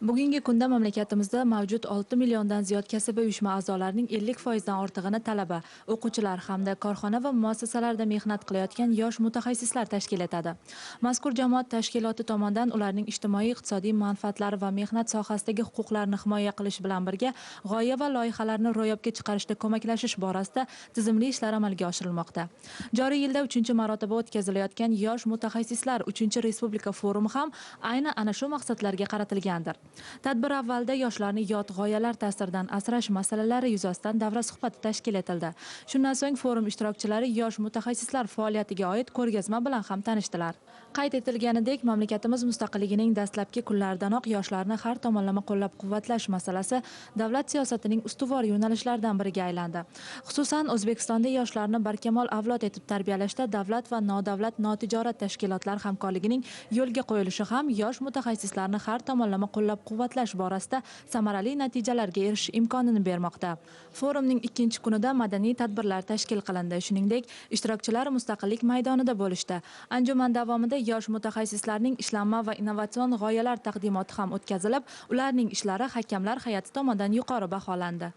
Bugungi kunda mamlakatimizda mavjud 6 milliondan ziyod kasb uyushma a'zolarining 50% dan ortig'ini talaba, o'quvchilar hamda korxona va muassasalarda mehnat qilayotgan yosh mutaxassislar tashkil etadi. Mazkur jamoat tashkiloti tomonidan ularning ijtimoiy-iqtisodiy manfaatlari va mehnat sohasidagi huquqlarini himoya qilish bilan birga g'oya va loyihalarni ro'yobga chiqarishda ko'maklashish borasida tizimli ishlar amalga oshirilmoqda. Joriy yilda 3-marotaba o'tkazilayotgan yosh mutaxassislar 3-respublika forumi ham aynan ana shu maqsadlarga qaratilgandir. Tadbir avvalida yoshlarni yot g'oyalar ta'siridan asrash masalalari yuzasidan davra suhbati tashkil etildi. Shundan so'ng forum ishtirokchilari yosh mutaxassislar faoliyatiga oid ko'rgazma bilan ham tanishdilar. Qayd etilganidek, mamlakatimiz mustaqilligining dastlabki kunlaridanoq yoshlarni har tomonlama qo'llab-quvvatlash masalasi davlat siyosatining ustuvor yo'nalishlaridan biriga aylandi. Xususan, O'zbekistonda yoshlarni barkamol avlod etib tarbiyalashda davlat va nodavlat notijorat tashkilotlar hamkorligining yo'lga qo'yilishi ham yosh mutaxassislarni har tomonlama qo'llab-quvvatlash borasida samarali natijalarga erishish imkonini bermoqda. Forumning ikkinchi kunida madaniy tadbirlar tashkil qilindi. Shuningdek, ishtirokchilar mustaqillik maydonida bo'lishdi. Anjuman davomida yosh mutaxassislarning ishlanma va innovatsion g'oyalar taqdimoti ham o'tkazilib, ularning ishlari hakamlar hay'ati tomonidan yuqori baholandi.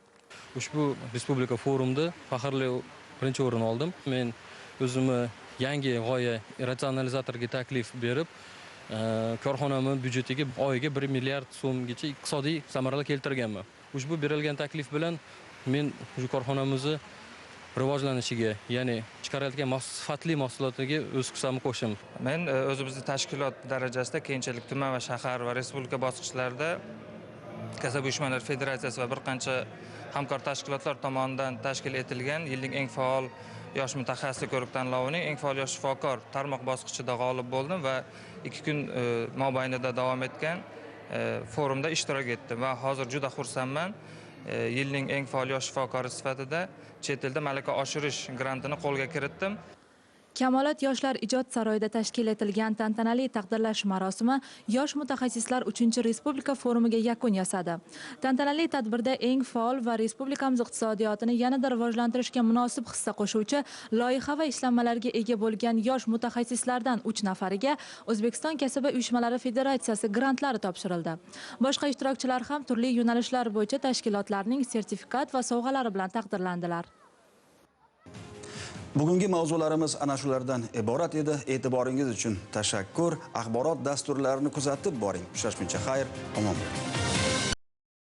Ushbu respublika forumida faxrli birinchi o'rin oldim. Men o'zimni yangi g'oya ratsionalizatorga taklif berib, korxonamiz byudjetiga oyiga 1 milliard so'mgacha iqtisodiy samaralar keltirganman. Ushbu berilgan taklif bilan men shu korxonamizni rivojlanishiga, ya'ni chiqarayotgan sifatli mahsulotlarga o'z hissamni qo'shim. Men o'zimizning tashkilot darajasida keyinchalik tuman va shahar va respublika bosqichlarida Kasb uyushmalari federatsiyasi va bir qancha hamkor tashkilotlar tomonidan tashkil etilgan yilning eng faol yosh mutaxassis ko'rik tanlovining eng faol yosh shifokor tarmoq bosqichida g'olib bo'ldim va 2 kun mobaynida davom etgan forumda ishtirok etdim va hozir juda xursandman. Yilning eng faol yosh shifokori sifatida chet elda malaka oshirish grantini qo'lga kiritdim. Kamolat yoshlar ijod saroyida tashkil etilgan tantanali taqdirlash marosimi yosh mutaxassislar 3-respublika forumiga yakun yasadi. Tantanali tadbirda eng faol va respublikamiz iqtisodiyotini yanada rivojlantirishga munosib hissa qo'shuvchi loyiha va ishlanmalarga ega bo'lgan yosh mutaxassislardan 3 nafariga O'zbekiston kasb uyushmalari federatsiyasi grantlari topshirildi. Boshqa ishtirokchilar ham turli yo'nalishlar bo'yicha tashkilotlarning sertifikat va sovg'alari bilan taqdirlandilar. Bugungi mavzularimiz ana shulardan iborat edi. E'tiboringiz uchun tashakkur. Axborot dasturlarini kuzatib boring. Uchrashguncha xayr, omon bo'ling.